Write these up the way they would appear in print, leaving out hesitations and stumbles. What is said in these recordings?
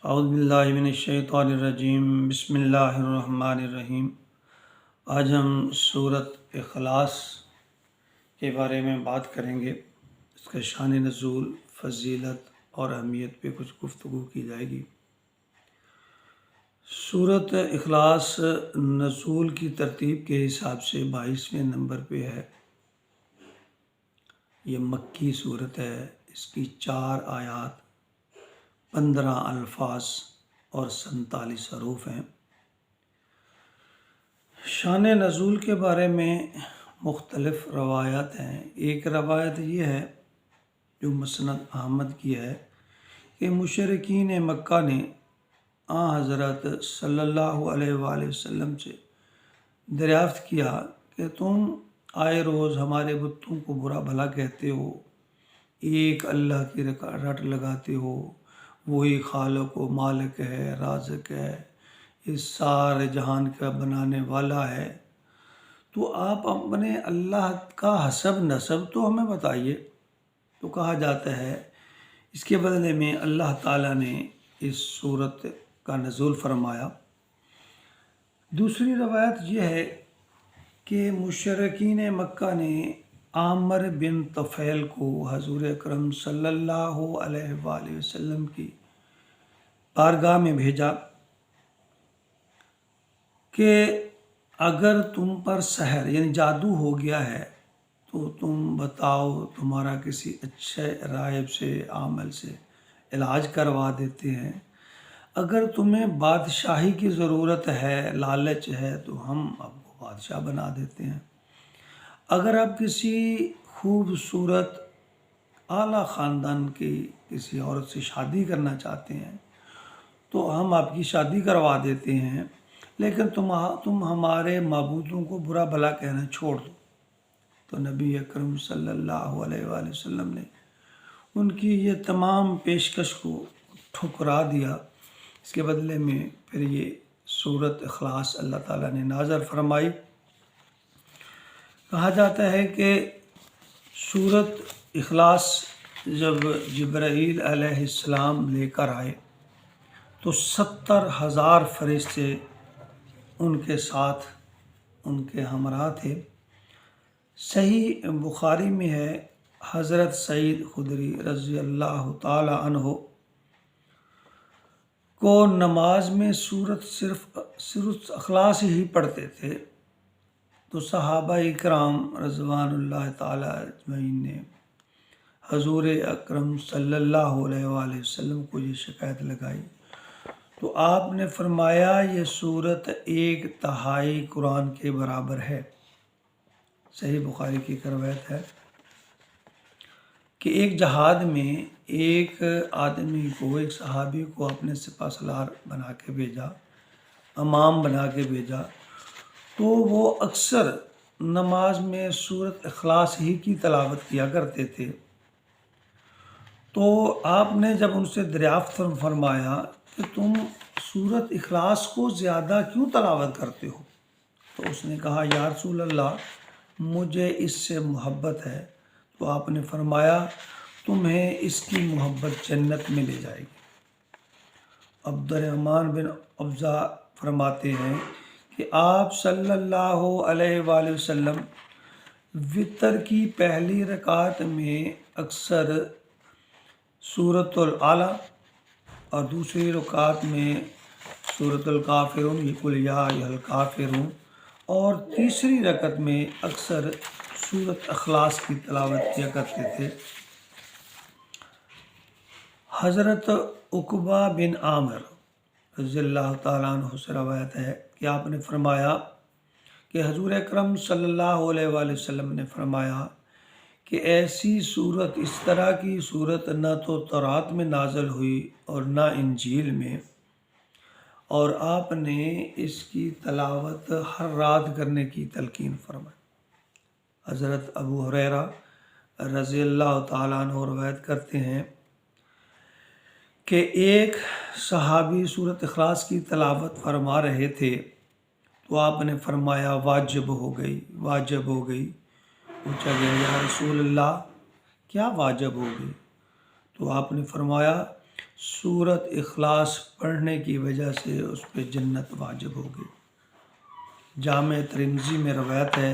اعوذ باللہ من الشیطان الرجیم، بسم اللہ الرحمن الرحیم۔ آج ہم سورۃ اخلاص کے بارے میں بات کریں گے۔ اس کا شان نزول، فضیلت اور اہمیت پہ کچھ گفتگو کی جائے گی۔ سورۃ اخلاص نزول کی ترتیب کے حساب سے 22ویں نمبر پہ ہے۔ یہ مکی سورت ہے۔ اس کی 4 آیات، 15 الفاظ اور 47 حروف ہیں۔ شان نزول کے بارے میں مختلف روایات ہیں۔ ایک روایت یہ ہے جو مسند احمد کی ہے کہ مشرکین مکہ نے حضرت صلی اللہ علیہ وآلہ وسلم سے دریافت کیا کہ تم آئے روز ہمارے بتوں کو برا بھلا کہتے ہو، ایک اللہ کی رٹ لگاتے ہو، وہی خالق و مالک ہے، رازق ہے، اس سارے جہان کا بنانے والا ہے، تو آپ اپنے اللہ کا حسب نسب تو ہمیں بتائیے۔ تو کہا جاتا ہے اس کے بدلے میں اللہ تعالیٰ نے اس صورت کا نزول فرمایا۔ دوسری روایت یہ ہے کہ مشرکین مکہ نے عامر بن طفیل کو حضور اکرم صلی اللہ علیہ وآلہ وسلم کی بارگاہ میں بھیجا کہ اگر تم پر سحر یعنی جادو ہو گیا ہے تو تم بتاؤ، تمہارا کسی اچھے راہب سے، عامل سے علاج کروا دیتے ہیں۔ اگر تمہیں بادشاہی کی ضرورت ہے، لالچ ہے، تو ہم آپ کو بادشاہ بنا دیتے ہیں۔ اگر آپ کسی خوبصورت اعلیٰ خاندان کی کسی عورت سے شادی کرنا چاہتے ہیں تو ہم آپ کی شادی کروا دیتے ہیں، لیکن تم ہمارے معبودوں کو برا بھلا کہنا چھوڑ دو۔ تو نبی اکرم صلی اللہ علیہ وآلہ وسلم نے ان کی یہ تمام پیشکش کو ٹھکرا دیا۔ اس کے بدلے میں پھر یہ سورۃ اخلاص اللہ تعالیٰ نے نازل فرمائی۔ کہا جاتا ہے کہ سورۃ اخلاص جب جبرائیل علیہ السلام لے کر آئے تو 70,000 فرشتے ان کے ساتھ، ان کے ہمراہ تھے۔ صحیح بخاری میں ہے، حضرت سعید خدری رضی اللہ تعالی عنہ کو نماز میں صرف اخلاص ہی پڑھتے تھے، تو صحابہ اکرام رضوان اللہ تعالی اجمعین نے حضور اکرم صلی اللہ علیہ وآلہ وسلم کو یہ شکایت لگائی، تو آپ نے فرمایا یہ سورت 1/3 قرآن کے برابر ہے۔ صحیح بخاری کی روایت ہے کہ ایک جہاد میں ایک آدمی کو، ایک صحابی کو اپنے سپہ سالار بنا کے بھیجا، امام بنا کے بھیجا، تو وہ اکثر نماز میں سورۃ اخلاص ہی کی تلاوت کیا کرتے تھے۔ تو آپ نے جب ان سے دریافت فرمایا کہ تم سورۃ اخلاص کو زیادہ کیوں تلاوت کرتے ہو، تو اس نے کہا یا رسول اللہ مجھے اس سے محبت ہے۔ تو آپ نے فرمایا تمہیں اس کی محبت جنت میں لے جائے گی۔ عبد الرحمن بن ابزا فرماتے ہیں کہ آپ صلی اللہ علیہ وآلہ وسلم وتر کی پہلی رکعت میں اکثر سورۃ الاعلیٰ اور دوسری رکعت میں سورۃ الکافرون، قل یا ایھا الکافرون، اور تیسری رکعت میں اکثر سورۃ اخلاص کی تلاوت کیا کرتے تھے۔ حضرت عقبہ بن عامر رضی اللہ تعالیٰ عنہ سے روایت ہے کہ آپ نے فرمایا کہ حضور اکرم صلی اللہ علیہ وآلہ وسلم نے فرمایا کہ ایسی صورت، اس طرح کی صورت نہ تو تورات میں نازل ہوئی اور نہ انجیل میں، اور آپ نے اس کی تلاوت ہر رات کرنے کی تلقین فرمائی۔ حضرت ابو ہریرہ رضی اللہ تعالیٰ عنہ روایت کرتے ہیں کہ ایک صحابی سورۃ اخلاص کی تلاوت فرما رہے تھے تو آپ نے فرمایا واجب ہو گئی، واجب ہو گئی۔ پوچھا گیا یا رسول اللہ کیا واجب ہو گئی؟ تو آپ نے فرمایا سورت اخلاص پڑھنے کی وجہ سے اس پہ جنت واجب ہوگی۔ جامع ترمذی میں روایت ہے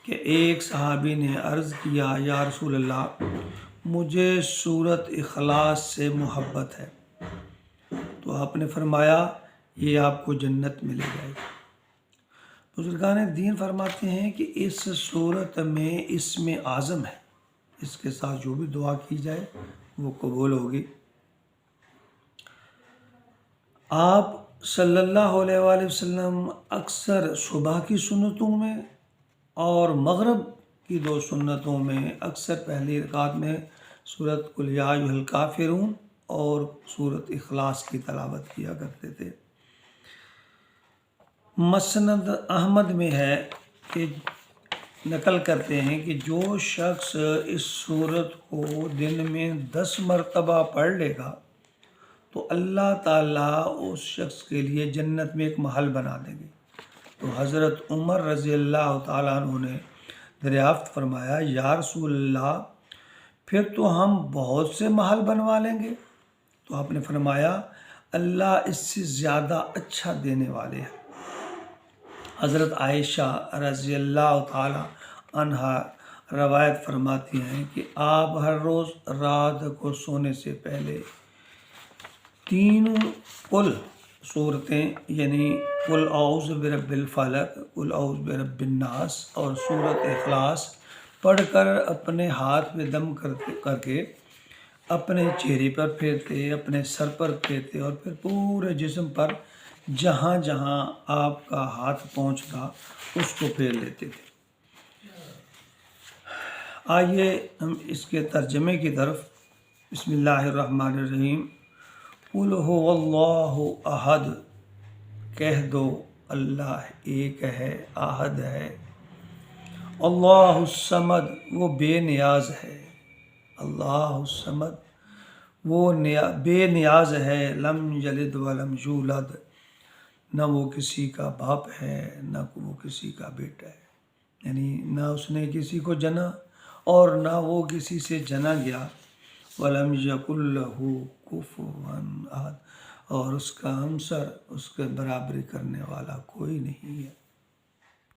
کہ ایک صحابی نے عرض کیا، یا رسول اللہ، مجھے سورت اخلاص سے محبت ہے، تو آپ نے فرمایا یہ آپ کو جنت ملے گا۔ بزرگان دین فرماتے ہیں کہ اس صورت میں اسم اعظم ہے، اس کے ساتھ جو بھی دعا کی جائے وہ قبول ہوگی۔ آپ صلی اللہ علیہ وآلہ وسلم اکثر صبح کی سنتوں میں اور مغرب کی 2 سنتوں میں اکثر پہلی رکعت میں سورت قل یا ایھا الکافرون اور سورت اخلاص کی تلاوت کیا کرتے تھے۔ مسند احمد میں ہے کہ نقل کرتے ہیں کہ جو شخص اس سورت کو دن میں 10 مرتبہ پڑھ لے گا تو اللہ تعالیٰ اس شخص کے لیے جنت میں ایک محل بنا دیں گے۔ تو حضرت عمر رضی اللہ تعالیٰ عنہ نے دریافت فرمایا، یا رسول اللہ، پھر تو ہم بہت سے محل بنوا لیں گے؟ تو آپ نے فرمایا اللہ اس سے زیادہ اچھا دینے والے ہیں۔ حضرت عائشہ رضی اللہ تعالی عنہا روایت فرماتی ہیں کہ آپ ہر روز رات کو سونے سے پہلے 3 قل صورتیں یعنی قل اعوذ برب الفلق، قل اعوذ برب الناس اور سورت اخلاص پڑھ کر اپنے ہاتھ میں دم کر کے اپنے چہرے پر پھیرتے، اپنے سر پر پھیرتے اور پھر پورے جسم پر جہاں جہاں آپ کا ہاتھ پہنچتا اس کو پھیر لیتے تھے۔ آئیے ہم اس کے ترجمے کی طرف۔ بسم اللہ الرحمن الرحیم۔ قل هو اللہ احد، کہہ دو اللہ ایک ہے، احد ہے۔ اللہ الصمد، وہ بے نیاز ہے۔ اللہ الصمد، وہ بے نیاز ہے۔ لم یلد ولم یولد، نہ وہ کسی کا باپ ہے نہ وہ کسی کا بیٹا ہے، یعنی نہ اس نے کسی کو جنا اور نہ وہ کسی سے جنا گیا۔ ولم یکن لہ کفوا احد، اور اس کا ہمسر، اس کے برابری کرنے والا کوئی نہیں ہے۔